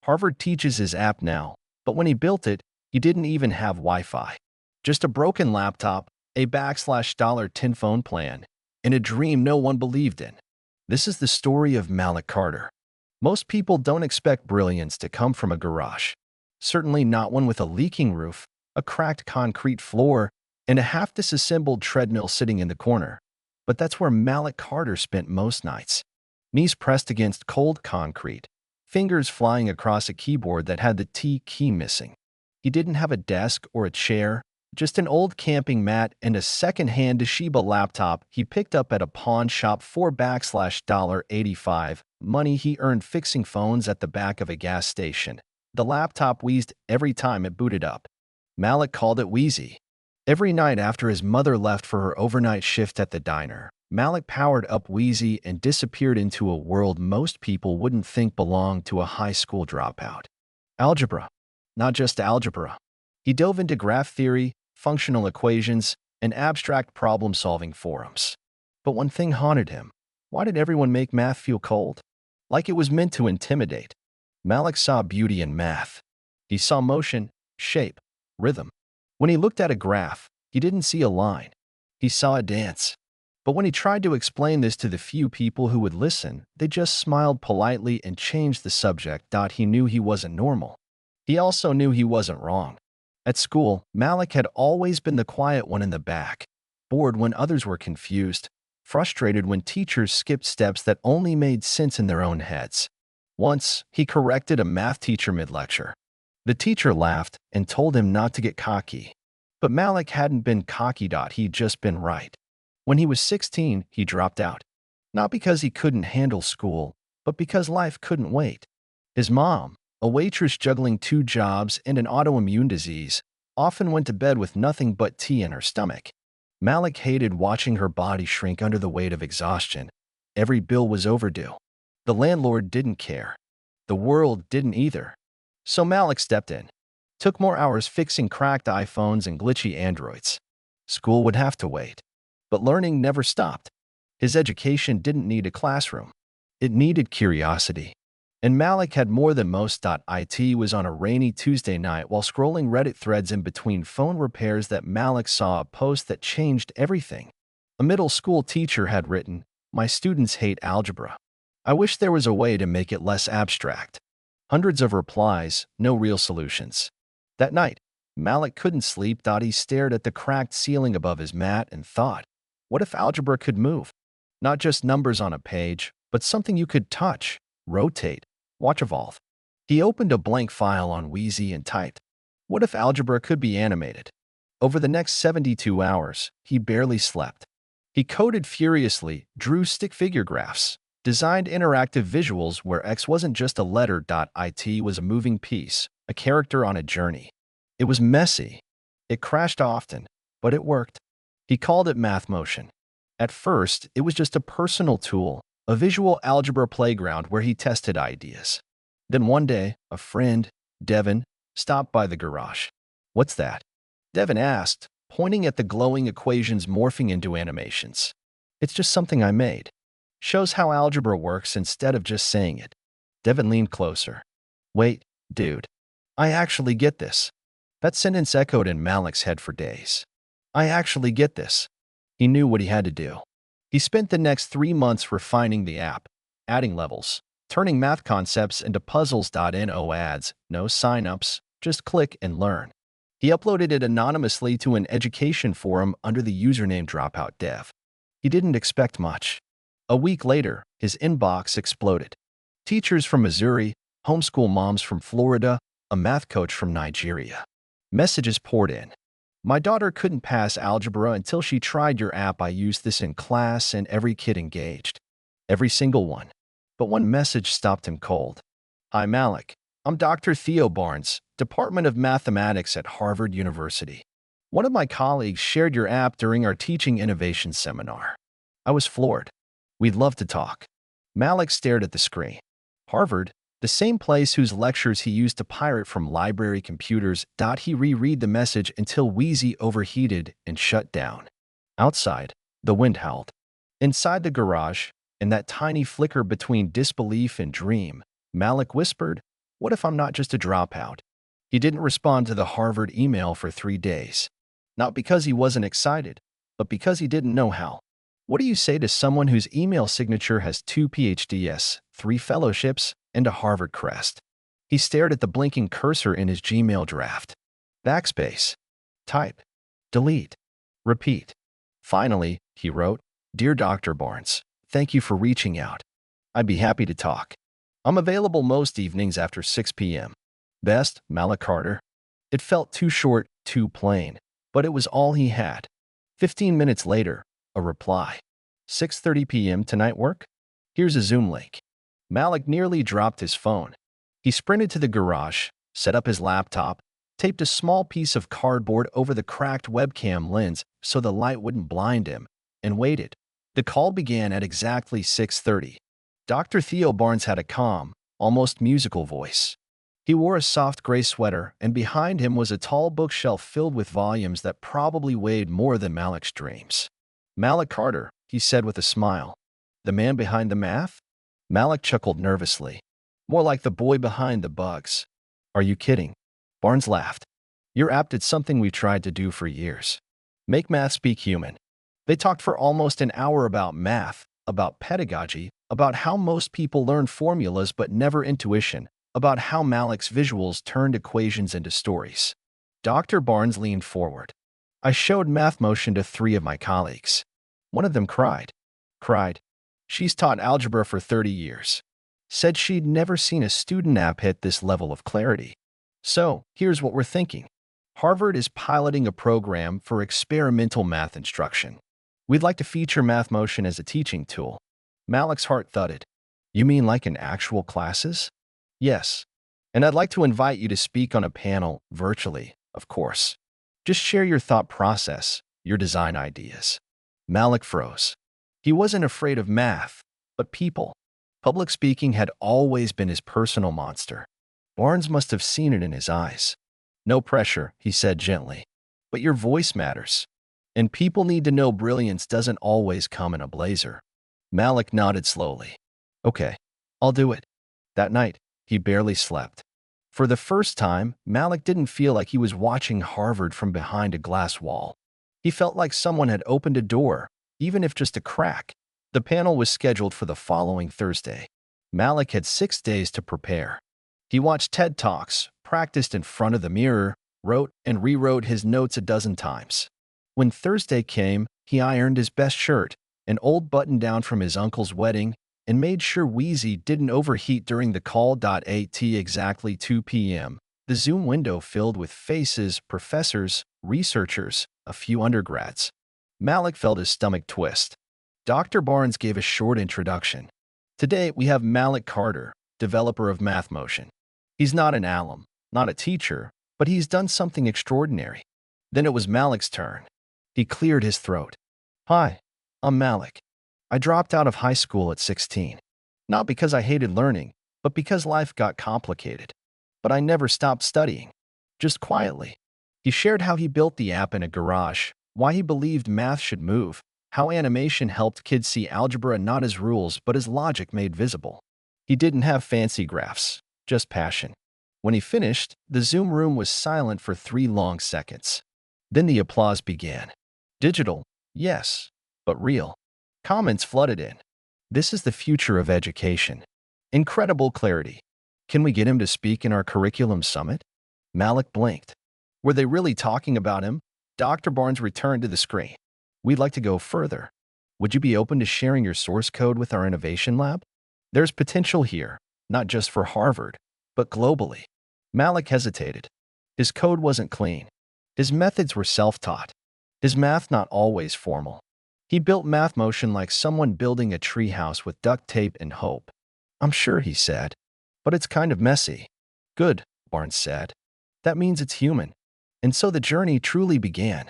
Harvard teaches his app now, but when he built it, he didn't even have Wi-Fi. Just a broken laptop, a $10 phone plan, and a dream no one believed in. This is the story of Malik Carter. Most people don't expect brilliance to come from a garage. Certainly not one with a leaking roof, a cracked concrete floor, and a half-disassembled treadmill sitting in the corner. But that's where Malik Carter spent most nights. Knees pressed against cold concrete, fingers flying across a keyboard that had the T key missing. He didn't have a desk or a chair, just an old camping mat and a second-hand Toshiba laptop he picked up at a pawn shop for $85, money he earned fixing phones at the back of a gas station. The laptop wheezed every time it booted up. Malik called it wheezy. Every night after his mother left for her overnight shift at the diner, Malik powered up Wheezy and disappeared into a world most people wouldn't think belonged to a high school dropout. Algebra. Not just algebra. He dove into graph theory, functional equations, and abstract problem-solving forums. But one thing haunted him. Why did everyone make math feel cold? Like it was meant to intimidate. Malik saw beauty in math. He saw motion, shape, rhythm. When he looked at a graph, he didn't see a line. He saw a dance. But when he tried to explain this to the few people who would listen, they just smiled politely and changed the subject. He knew he wasn't normal. He also knew he wasn't wrong. At school, Malik had always been the quiet one in the back, bored when others were confused, frustrated when teachers skipped steps that only made sense in their own heads. Once, he corrected a math teacher mid-lecture. The teacher laughed and told him not to get cocky. But Malik hadn't been cocky. He'd just been right. When he was 16, he dropped out. Not because he couldn't handle school, but because life couldn't wait. His mom, a waitress juggling 2 jobs and an autoimmune disease, often went to bed with nothing but tea in her stomach. Malik hated watching her body shrink under the weight of exhaustion. Every bill was overdue. The landlord didn't care. The world didn't either. So Malik stepped in. Took more hours fixing cracked iPhones and glitchy Androids. School would have to wait. But learning never stopped. His education didn't need a classroom. It needed curiosity. And Malik had more than most. It was on a rainy Tuesday night while scrolling Reddit threads in between phone repairs that Malik saw a post that changed everything. A middle school teacher had written, "My students hate algebra. I wish there was a way to make it less abstract." Hundreds of replies, no real solutions. That night, Malik couldn't sleep. He stared at the cracked ceiling above his mat and thought, what if algebra could move? Not just numbers on a page, but something you could touch, rotate, watch evolve. He opened a blank file on Wheezy and typed, what if algebra could be animated? Over the next 72 hours, he barely slept. He coded furiously, drew stick figure graphs, designed interactive visuals where X wasn't just a letter. It was a moving piece, a character on a journey. It was messy. It crashed often, but it worked. He called it Math Motion. At first, it was just a personal tool, a visual algebra playground where he tested ideas. Then one day, a friend, Devin, stopped by the garage. "What's that?" Devin asked, pointing at the glowing equations morphing into animations. "It's just something I made. Shows how algebra works instead of just saying it." Devin leaned closer. "Wait, dude. I actually get this." That sentence echoed in Malik's head for days. I actually get this. He knew what he had to do. He spent the next 3 months refining the app, adding levels, turning math concepts into puzzles. No ads, no signups, just click and learn. He uploaded it anonymously to an education forum under the username DropoutDev. He didn't expect much. A week later, his inbox exploded. Teachers from Missouri, homeschool moms from Florida, a math coach from Nigeria. Messages poured in. "My daughter couldn't pass algebra until she tried your app. I used this in class," and every kid engaged. Every single one. But one message stopped him cold. "Hi, Malik. I'm Dr. Theo Barnes, Department of Mathematics at Harvard University. One of my colleagues shared your app during our Teaching Innovation seminar. I was floored. We'd love to talk." Malik stared at the screen. Harvard, the same place whose lectures he used to pirate from library computers. He reread the message until Wheezy overheated and shut down. Outside, the wind howled. Inside the garage, in that tiny flicker between disbelief and dream, Malik whispered, What if I'm not just a dropout? He didn't respond to the Harvard email for 3 days. Not because he wasn't excited, but because he didn't know how. What do you say to someone whose email signature has 2 PhDs, 3 fellowships, and a Harvard crest? He stared at the blinking cursor in his Gmail draft. Backspace. Type. Delete. Repeat. Finally, he wrote, "Dear Dr. Barnes, thank you for reaching out. I'd be happy to talk. I'm available most evenings after 6 p.m. Best, Malik Carter." It felt too short, too plain, but it was all he had. 15 minutes later, a reply. 6:30 p.m. tonight work? Here's a Zoom link. Malik nearly dropped his phone. He sprinted to the garage, set up his laptop, taped a small piece of cardboard over the cracked webcam lens so the light wouldn't blind him, and waited. The call began at exactly 6:30. Dr. Theo Barnes had a calm, almost musical voice. He wore a soft gray sweater, and behind him was a tall bookshelf filled with volumes that probably weighed more than Malik's dreams. "Malik Carter," he said with a smile. "The man behind the math?" Malik chuckled nervously. "More like the boy behind the bugs." "Are you kidding?" Barnes laughed. "Your app did something we tried to do for years. Make math speak human." They talked for almost an hour about math, about pedagogy, about how most people learn formulas but never intuition, about how Malik's visuals turned equations into stories. Dr. Barnes leaned forward. "I showed math motion to 3 of my colleagues. One of them cried. She's taught algebra for 30 years. Said she'd never seen a student app hit this level of clarity. So, here's what we're thinking. Harvard is piloting a program for experimental math instruction. We'd like to feature math motion as a teaching tool." Malik's heart thudded. "You mean like in actual classes?" "Yes. And I'd like to invite you to speak on a panel, virtually, of course. Just share your thought process, your design ideas." Malik froze. He wasn't afraid of math, but people. Public speaking had always been his personal monster. Barnes must have seen it in his eyes. "No pressure," he said gently. "But your voice matters. And people need to know brilliance doesn't always come in a blazer." Malik nodded slowly. "Okay, I'll do it." That night, he barely slept. For the first time, Malik didn't feel like he was watching Harvard from behind a glass wall. He felt like someone had opened a door, even if just a crack. The panel was scheduled for the following Thursday. Malik had 6 days to prepare. He watched TED Talks, practiced in front of the mirror, wrote and rewrote his notes a dozen times. When Thursday came, he ironed his best shirt, an old button-down from his uncle's wedding, and made sure Wheezy didn't overheat during the call. At exactly 2 p.m., the Zoom window filled with faces, professors, researchers, a few undergrads. Malik felt his stomach twist. Dr. Barnes gave a short introduction. "Today, we have Malik Carter, developer of Math Motion. He's not an alum, not a teacher, but he's done something extraordinary." Then it was Malik's turn. He cleared his throat. "Hi, I'm Malik. I dropped out of high school at 16. Not because I hated learning, but because life got complicated. But I never stopped studying. Just quietly." He shared how he built the app in a garage, why he believed math should move, how animation helped kids see algebra not as rules but as logic made visible. He didn't have fancy graphs, just passion. When he finished, the Zoom room was silent for 3 long seconds. Then the applause began. Digital, yes, but real. Comments flooded in. "This is the future of education. Incredible clarity. Can we get him to speak in our curriculum summit?" Malik blinked. Were they really talking about him? Dr. Barnes returned to the screen. "We'd like to go further. Would you be open to sharing your source code with our innovation lab? There's potential here, not just for Harvard, but globally." Malik hesitated. His code wasn't clean. His methods were self-taught. His math not always formal. He built Math Motion like someone building a treehouse with duct tape and hope. "I'm sure," he said, "but it's kind of messy." "Good," Barnes said. "That means it's human." And so the journey truly began.